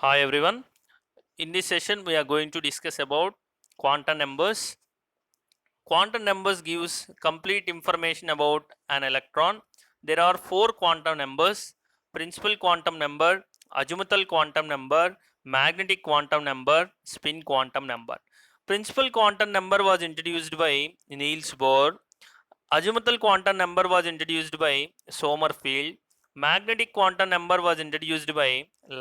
Hi everyone. In this session we are going to discuss about quantum numbers. Quantum numbers gives complete information about an electron. There are four quantum numbers: principal quantum number, azimuthal quantum number, magnetic quantum number, spin quantum number. Principal quantum number was introduced by Niels Bohr. Azimuthal quantum number was introduced by Sommerfeld. Magnetic quantum number was introduced by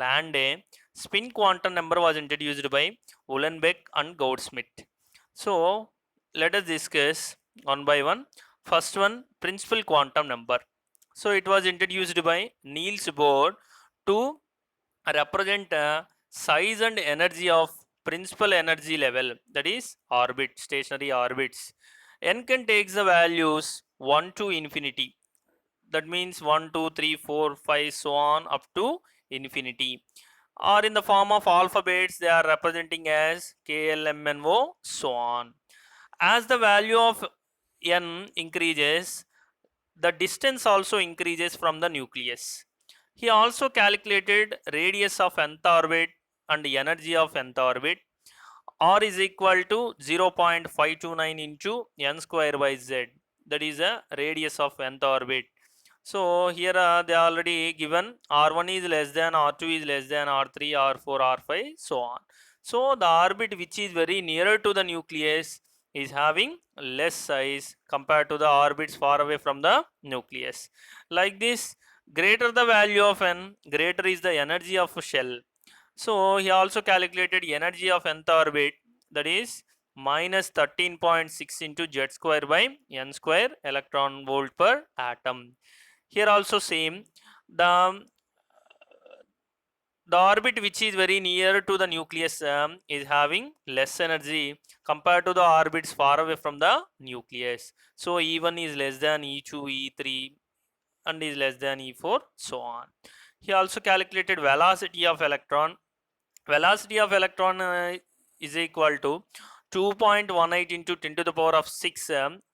Lande. Spin quantum number was introduced by Uhlenbeck and Goudsmit. So let us discuss one by one. First one, principal quantum number. So it was introduced by Niels Bohr to represent size and energy of principal energy level, that is orbit, stationary orbits. N can take the values 1 to infinity, that means 1 2 3 4 5 so on up to infinity, or in the form of alphabets they are representing as KLMNO so on. As the value of n increases, the distance also increases from the nucleus. He also calculated radius of nth orbit and energy of nth orbit. R is equal to 0.529 into n square by z, that is a radius of nth orbit. So here they are already given r1 is less than, r2 is less than, r3, r4, r5 so on. So the orbit which is very nearer to the nucleus is having less size compared to the orbits far away from the nucleus. Like this, greater the value of n, greater is the energy of a shell. So he also calculated energy of nth orbit, that is minus 13.6 into z square by n square electron volt per atom. Here also same, the orbit which is very near to the nucleus is having less energy compared to the orbits far away from the nucleus. So E1 is less than E2, E3 and is less than E4 so on. He also calculated velocity of electron. Velocity of electron is equal to 2.18 into 10 to the power of 6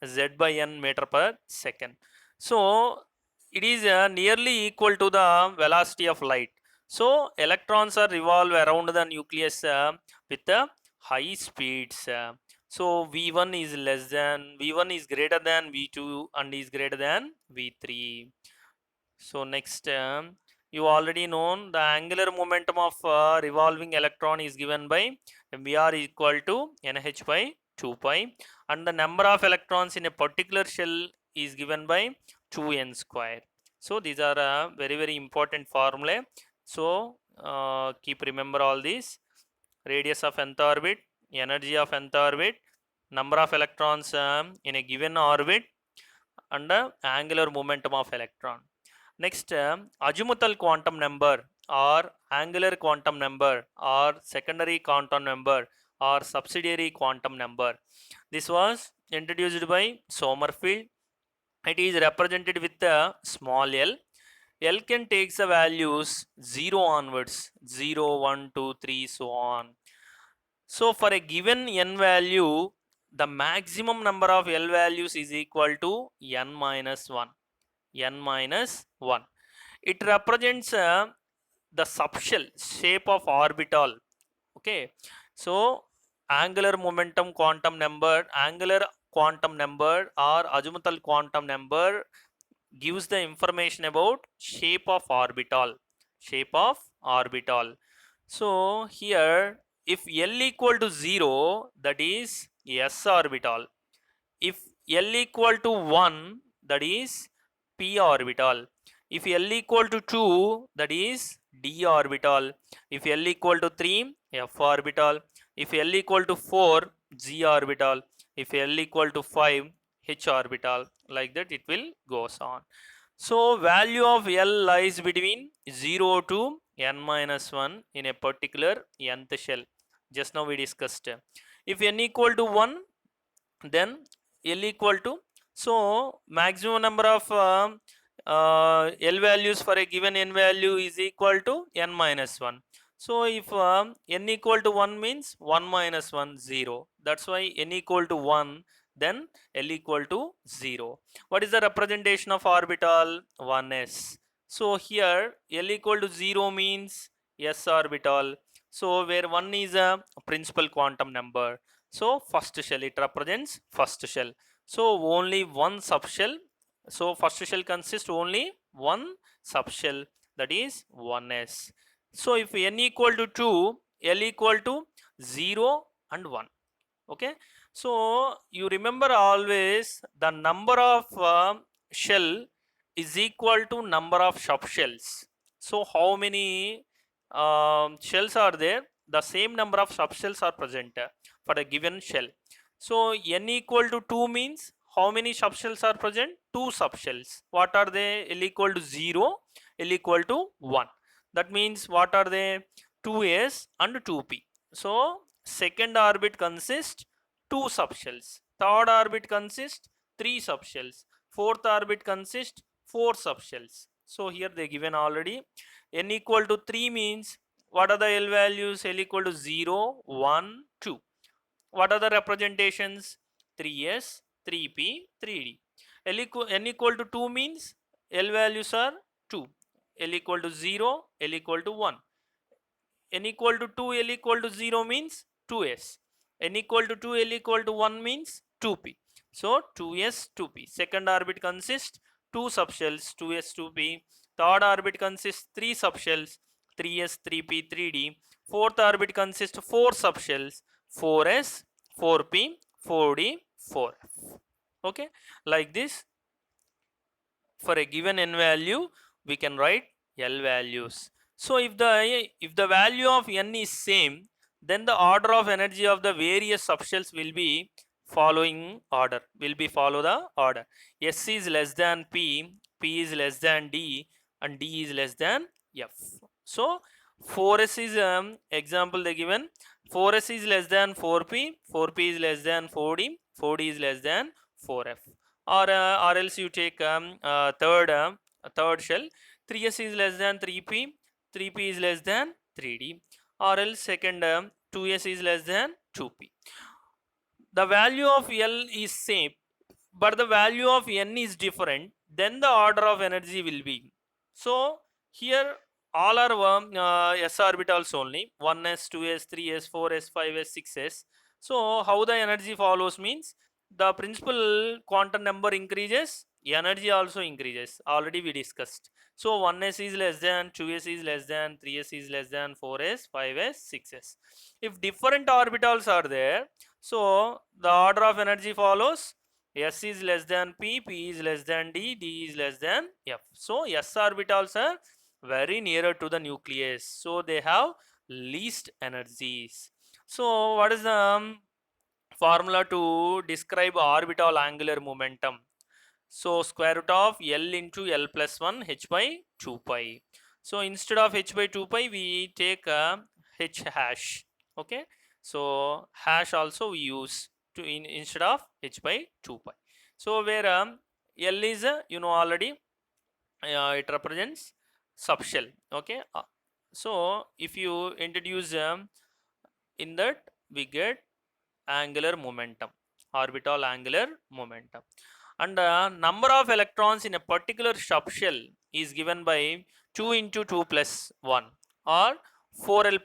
z by n meter per second. So it is nearly equal to the velocity of light. So electrons are revolve around the nucleus with high speeds. So v1 is less than, v1 is greater than v2 and is greater than v3. So next, you already known the angular momentum of revolving electron is given by Vr equal to nh by 2 pi, and the number of electrons in a particular shell is given by 2n square. So these are very important formulae. So keep remember all these: radius of nth orbit, energy of nth orbit, number of electrons in a given orbit, and angular momentum of electron. Next, azimuthal quantum number or angular quantum number or secondary quantum number or subsidiary quantum number. This was introduced by Sommerfeld. It is represented with the small l. L can take the values 0 onwards, 0, 1, 2, 3 so on. So for a given n value, the maximum number of L values is equal to n minus 1. n minus 1. It represents the subshell shape of orbital. Okay, so angular momentum quantum number, angular quantum number or azimuthal quantum number gives the information about shape of orbital, shape of orbital. So here, if L equal to 0, that is s orbital. If L equal to 1, that is p orbital. If L equal to 2, that is d orbital. If L equal to 3, f orbital. If L equal to 4, g orbital. If L equal to 5, h orbital. Like that it will goes on. So value of L lies between 0 to n minus 1 in a particular nth shell. Just now we discussed. If n equal to 1, then L equal to, so maximum number of L values for a given n value is equal to n minus 1. So if n equal to 1 means 1 minus 1 0, that's why n equal to 1, then L equal to 0. What is the representation of orbital? 1s. So here L equal to 0 means s orbital. So where 1 is a principal quantum number, so first shell, it represents first shell. So only one subshell. So first shell consists only one subshell, that is 1s. So if n equal to 2, l equal to 0 and 1. Okay, so you remember always the number of shell is equal to number of subshells. So how many shells are there? The same number of subshells are present for a given shell. So n equal to 2 means how many subshells are present? 2 subshells. What are they? L equal to 0, L equal to 1. That means what are they? 2s and 2p. So second orbit consists 2 subshells, third orbit consists 3 subshells, fourth orbit consists 4 subshells. So here they given already. N equal to 3 means what are the L values? L equal to 0, 1, 2. What are the representations? 3s, 3p, 3d. N equal to 2 means L values are 2. L equal to 0, L equal to 1. N equal to 2, L equal to 0 means 2s. N equal to 2, L equal to 1 means 2p. So 2s, 2p. Second orbit consists 2 subshells, 2s, 2p. Third orbit consists 3 subshells, 3s, 3p, 3d. Fourth orbit consists 4 subshells, 4s, 4p, 4d, 4f. Okay, like this, for a given n value we can write L values. So if the value of n is same, then the order of energy of the various subshells will be following order, will be follow the order. S is less than p, p is less than d, and d is less than f. So 4s is example they given. 4s is less than 4p, 4p is less than 4d, 4d is less than 4f. Or else you take third shell. 3s is less than 3p, 3p is less than 3d. Or else second 2s is less than 2p. The value of L is same, but the value of n is different, then the order of energy will be. So here all are s orbitals only, 1s, 2s, 3s, 4s, 5s, 6s. So how the energy follows means, the principal quantum number increases, energy also increases, already we discussed. So 1s is less than, 2s is less than, 3s is less than, 4s, 5s, 6s. If different orbitals are there, so the order of energy follows: S is less than p, p is less than d, d is less than f. So s orbitals are very nearer to the nucleus, so they have least energies. So what is the formula to describe orbital angular momentum? So square root of L into L plus 1 h by 2 pi. So instead of h by 2 pi, we take h hash. Okay, so hash also we use to instead of h by 2 pi. So where L is you know already, it represents subshell. Okay, so if you introduce in that, we get angular momentum, orbital angular momentum. And number of electrons in a particular subshell is given by 2 into 2 plus 1, or 4l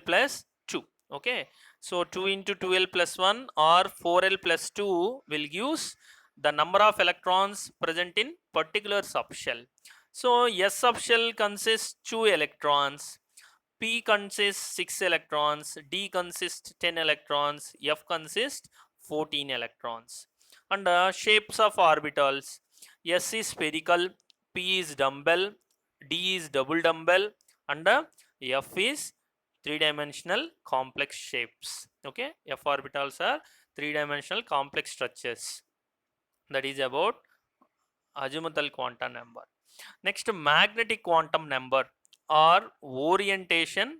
plus 2. Okay, so 2 into 2l plus 1 or 4l plus 2 will use the number of electrons present in particular subshell. So S subshell consists 2 electrons, P consists 6 electrons, D consists 10 electrons, F consists 14 electrons. And shapes of orbitals: S is spherical, P is dumbbell, D is double dumbbell, and F is three-dimensional complex shapes. Okay, F orbitals are three-dimensional complex structures. That is about azimuthal quantum number. Next, magnetic quantum number or orientation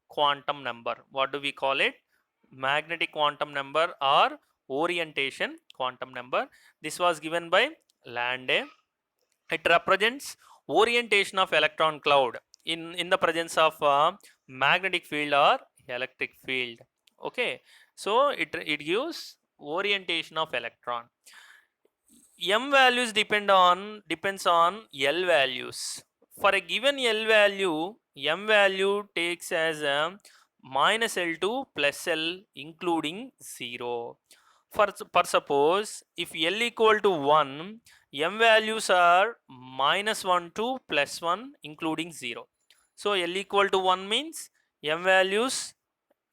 quantum number. What do we call it? Magnetic quantum number or orientation quantum number. This was given by Lande. It represents orientation of electron cloud in the presence of magnetic field or electric field. Okay, so it gives orientation of electron. M values depends on L values. For a given L value, m value takes as minus L to plus L including 0. For suppose if L equal to 1, m values are minus 1 to plus 1 including 0. So L equal to 1 means m values,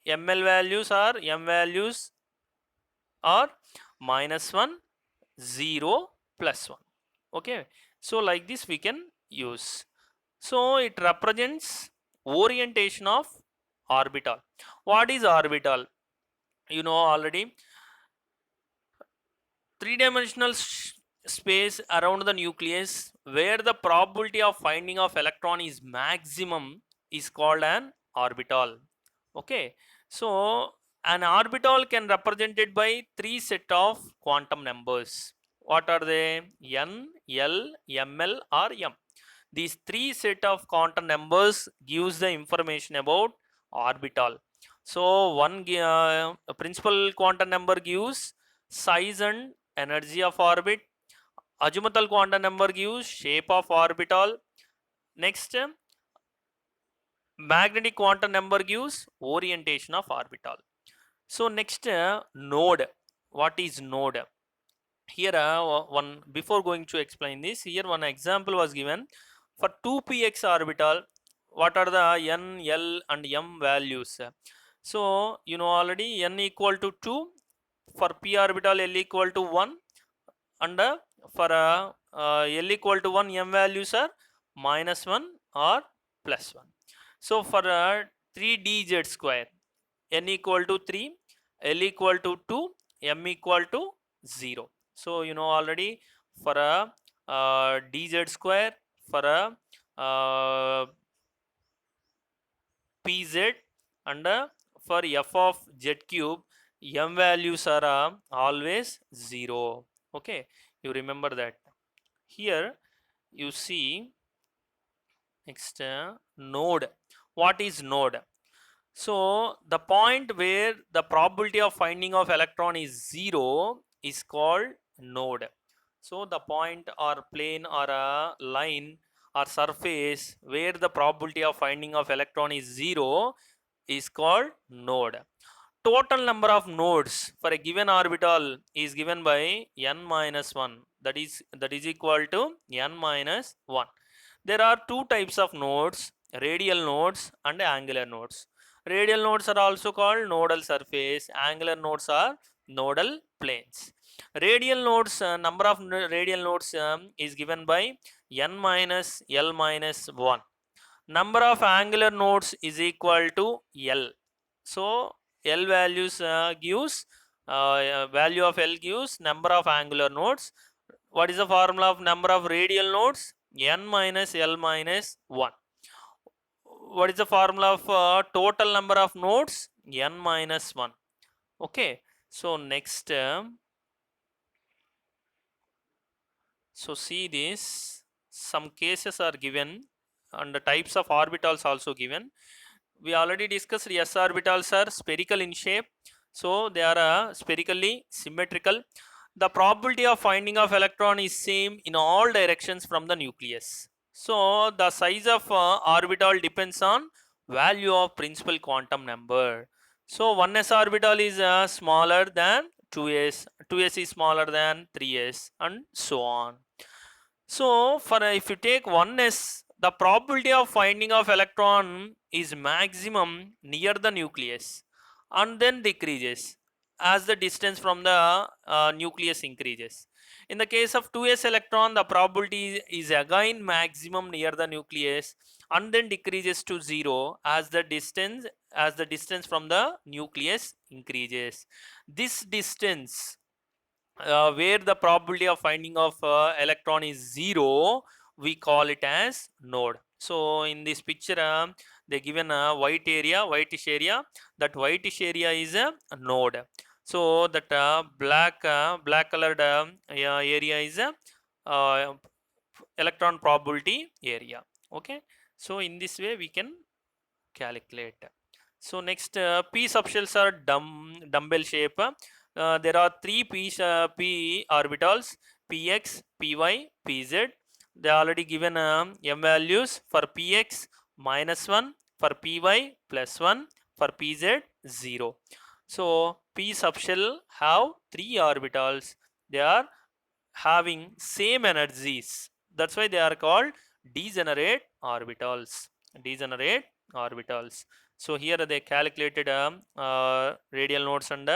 ml values are m values are minus 1, 0, plus 1. Okay, so like this we can use. So it represents orientation of orbital. What is orbital? You know already, three-dimensional space around the nucleus where the probability of finding of electron is maximum is called an orbital. Okay, so an orbital can represented by three set of quantum numbers. What are they? N, L, Ml or M. These three set of quantum numbers gives the information about orbital. So one principal quantum number gives size and energy of orbit. Azimuthal quantum number gives shape of orbital. Next, magnetic quantum number gives orientation of orbital. So next, node. What is node? Here one, before going to explain this, here one example was given for 2px orbital. What are the n, L and m values? So you know already, n equal to 2 for p orbital, L equal to 1, and for L equal to 1, m values are minus 1 or plus 1. So for 3dz square, n equal to 3, L equal to 2, m equal to 0. So you know already, for a dz square, for a pz, and for f of z cube, m values are always 0. Okay, you remember that. Here you see next, node. What is node? So the point where the probability of finding of electron is 0 is called node. So the point or plane or a line or surface where the probability of finding of electron is 0 is called node. Total number of nodes for a given orbital is given by n minus 1, that is equal to n minus 1. There are two types of nodes, radial nodes and angular nodes. Radial nodes are also called nodal surface, angular nodes are nodal planes. Radial nodes, number of radial nodes is given by n minus L minus 1. Number of angular nodes is equal to L. So L values gives value of L gives number of angular nodes. What is the formula of number of radial nodes? N minus L minus 1. What is the formula of total number of nodes? N minus 1. Okay, so next, so see this, some cases are given and the types of orbitals also given. We already discussed s orbitals are spherical in shape, so they are spherically symmetrical. The probability of finding of electron is same in all directions from the nucleus. So the size of orbital depends on value of principal quantum number. So 1s orbital is smaller than 2s, 2s is smaller than 3s, and so on. So for if you take 1s, the probability of finding of electron is maximum near the nucleus and then decreases as the distance from the nucleus increases. In the case of 2s electron, the probability is again maximum near the nucleus and then decreases to 0 as the distance from the nucleus increases. This distance where the probability of finding of electron is 0, we call it as node. So in this picture, they given a whitish area. That whitish area is a node. So that black colored area is a electron probability area. Okay, so in this way we can calculate. So next, p subshells are dumbbell shape. There are three p orbitals, px, py, pz. They are already given m values. For px, -1, for py +1, for pz 0. So p subshell have 3 orbitals. They are having same energies. That's why they are called degenerate orbitals. Degenerate orbitals. So here they calculated radial nodes and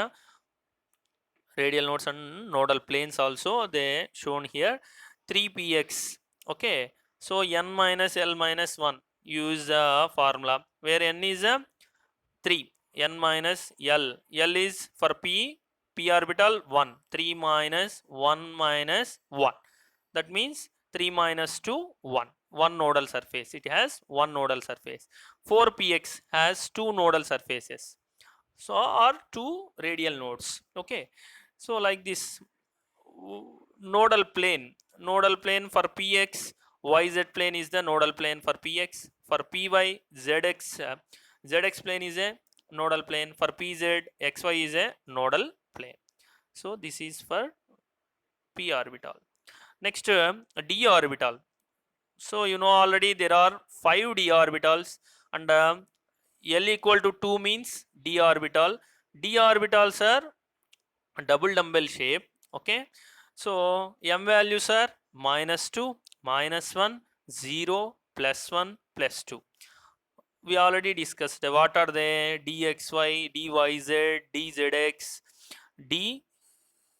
nodal planes also they shown here. 3px. Okay, so n minus l minus 1, use the formula where n is 3, n minus l. L is for p orbital 1. 3 minus 1 minus 1. That means 3 minus 2, 1. One nodal surface. It has one nodal surface. 4px has two nodal surfaces. So are two radial nodes. Okay. So like this nodal plane. Nodal plane for px, yz plane is the nodal plane for px. For py, zx plane is a nodal plane. For pz, xy is a nodal plane. So this is for p orbital. Next, d orbital. So you know already there are 5 d orbitals, and l equal to 2 means d orbital. D orbitals are double dumbbell shape. Okay, so m values are -2, -1, 0, +1, +2. We already discussed what are they: dxy, dyz, dzx, d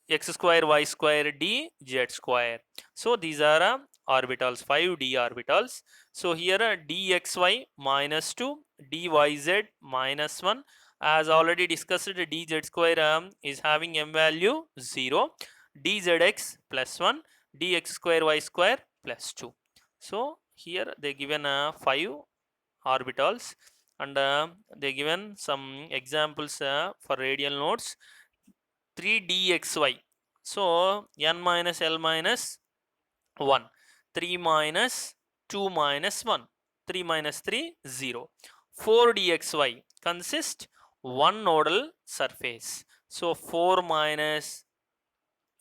x square y square d z square. So these are orbitals, 5d orbitals. So here dxy -2, dyz -1. As already discussed, dz square is having m value 0, dzx +1, dx square y square +2. So here they given 5 orbitals, and they given some examples for radial nodes. 3dxy. So n minus l minus 1. 3 minus 2 minus 1. 3 minus 3, 0. 4dxy consists one nodal surface. So 4 minus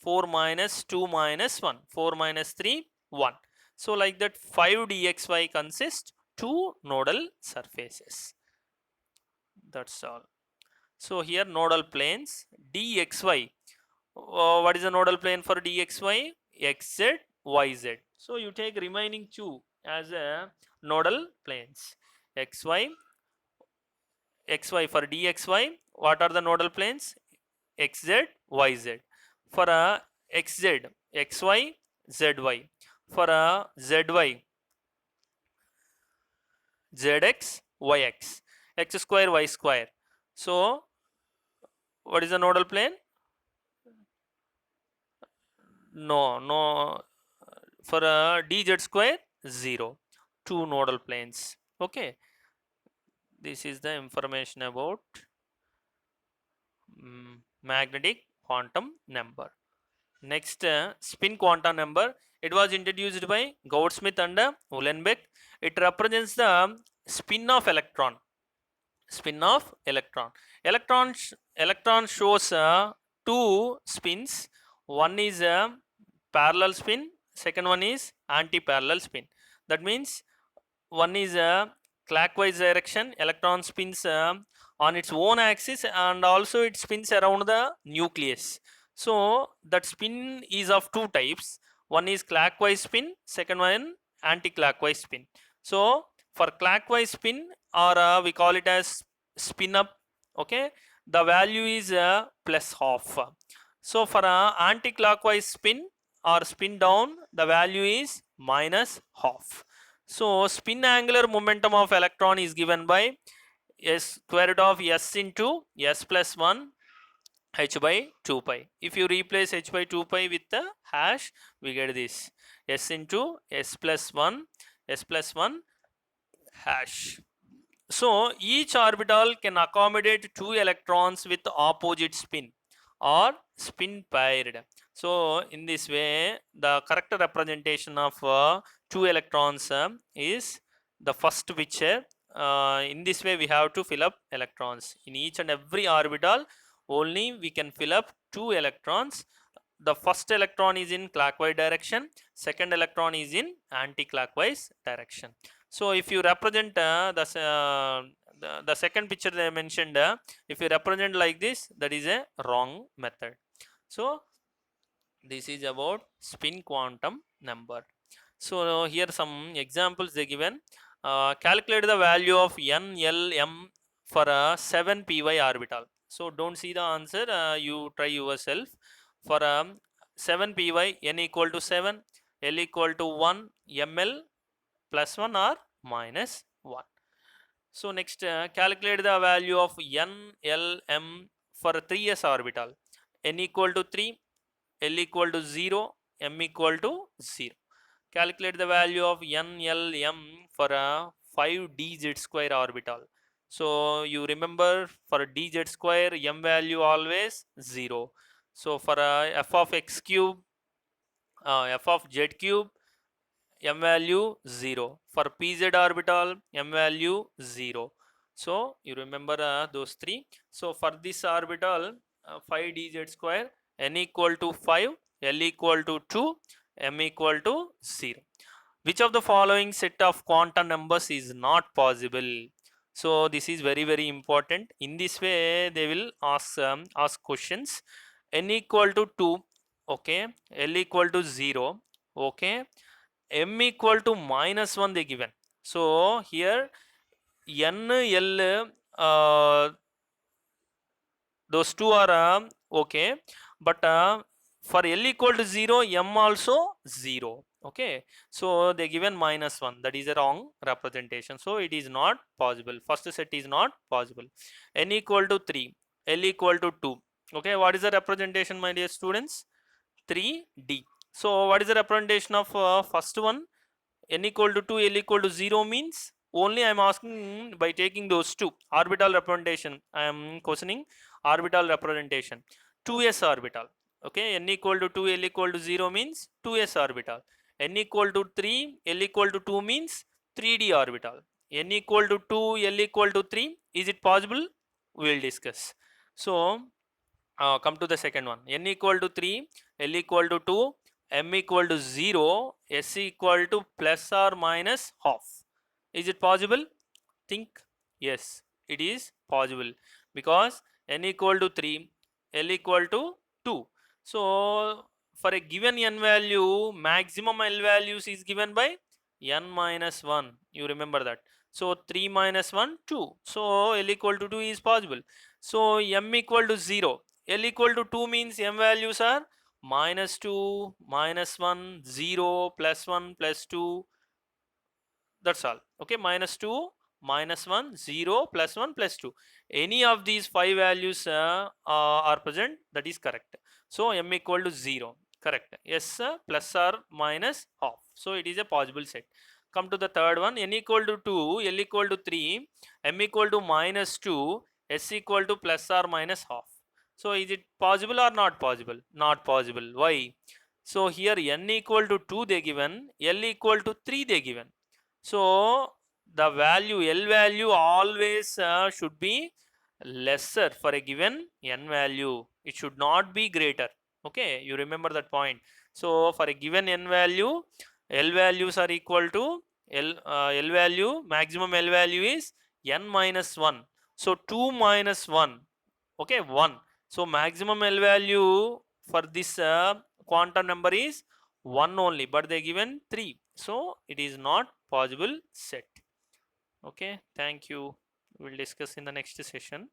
2 minus 1. 4 minus 3, 1. So like that 5dxy consists two nodal surfaces. That's all. So here nodal planes dxy. What is the nodal plane for dxy? Xz, yz. So you take remaining two as a nodal planes. xy for dxy. What are the nodal planes? Xz, yz. For a xz, xy, zy. For a zy, zx, yx. X square, y square. So what is the nodal plane? No. For a dz square, 0. Two nodal planes. Okay. This is the information about magnetic quantum number. Next, spin quantum number. It was introduced by Goudsmit and Uhlenbeck. It represents the spin of electron. Spin of electron. Electron shows two spins. One is a parallel spin. Second one is anti-parallel spin. That means one is a clockwise direction. Electron spins on its own axis, and also it spins around the nucleus. So that spin is of two types. One is clockwise spin, second one anti-clockwise spin. So for clockwise spin, or we call it as spin up, okay, the value is plus half. So for anti-clockwise spin or spin down, the value is minus half. So spin angular momentum of electron is given by s square root of s into s plus 1 h by 2 pi. If you replace h by 2 pi with the hash, we get this s into s plus 1 hash. So each orbital can accommodate two electrons with opposite spin or spin paired. So in this way, the correct representation of two electrons is the first picture. In this way we have to fill up electrons. In each and every orbital, only we can fill up two electrons. The first electron is in clockwise direction, second electron is in anti-clockwise direction. So if you represent the second picture they mentioned, if you represent like this, that is a wrong method. So this is about spin quantum number. So here some examples they given. Calculate the value of NLM for a 7 py orbital. So don't see the answer, you try yourself. For a 7 py, n equal to 7, l equal to 1, ml plus 1 or minus 1. So next, calculate the value of NLM for a 3s orbital. N equal to 3, L equal to 0, M equal to 0. Calculate the value of NLM for a 5dz square orbital. So you remember, for dz square, M value always 0. So for a f of x cube, f of z cube, M value 0. For pz orbital, M value 0. So you remember those three. So for this orbital, 5dz square, n equal to 5, l equal to 2, m equal to 0. Which of the following set of quantum numbers is not possible? So this is very important. In this way they will ask questions. N equal to 2, okay, l equal to 0, okay, m equal to minus 1 they given. So here n, l, those two are okay, but for l equal to 0, m also 0. Okay, so they given minus 1, that is a wrong representation. So it is not possible. First set is not possible. N equal to 3, l equal to 2. Okay, what is the representation, my dear students? 3d. So what is the representation of first one? N equal to 2, L equal to 0 means, only I am asking by taking those two orbital representation. I am questioning orbital representation. 2s orbital. Okay, N equal to 2, L equal to 0 means 2s orbital. N equal to 3, L equal to 2 means 3d orbital. N equal to 2, L equal to 3. Is it possible? We will discuss. So come to the second one. N equal to 3, L equal to 2, M equal to 0, S equal to plus or minus half. Is it possible? Think. Yes, it is possible, because N equal to 3, L equal to 2. So for a given n value, maximum L values is given by n minus 1. You remember that. So 3 minus 1, 2. So L equal to 2 is possible. So M equal to 0. L equal to 2 means M values are minus 2, minus 1, 0, plus 1, plus 2. That's all. Okay, minus 2, minus 1, 0, plus 1, plus 2. Any of these 5 values are present, that is correct. So M equal to 0. Correct. Yes, plus or minus half. So it is a possible set. Come to the third one. N equal to 2, L equal to 3, M equal to minus 2, S equal to plus or minus half. So is it possible or not possible? Not possible. Why? So here n equal to 2 they given, L equal to 3 they given. So the value, L value always should be lesser for a given n value. It should not be greater. Okay, you remember that point. So for a given n value, L values are equal to L value, maximum L value is n minus 1. So 2 minus 1, okay, 1. So maximum L value for this quantum number is 1 only, but they given 3. So it is not possible set. Okay, thank you. We'll discuss in the next session.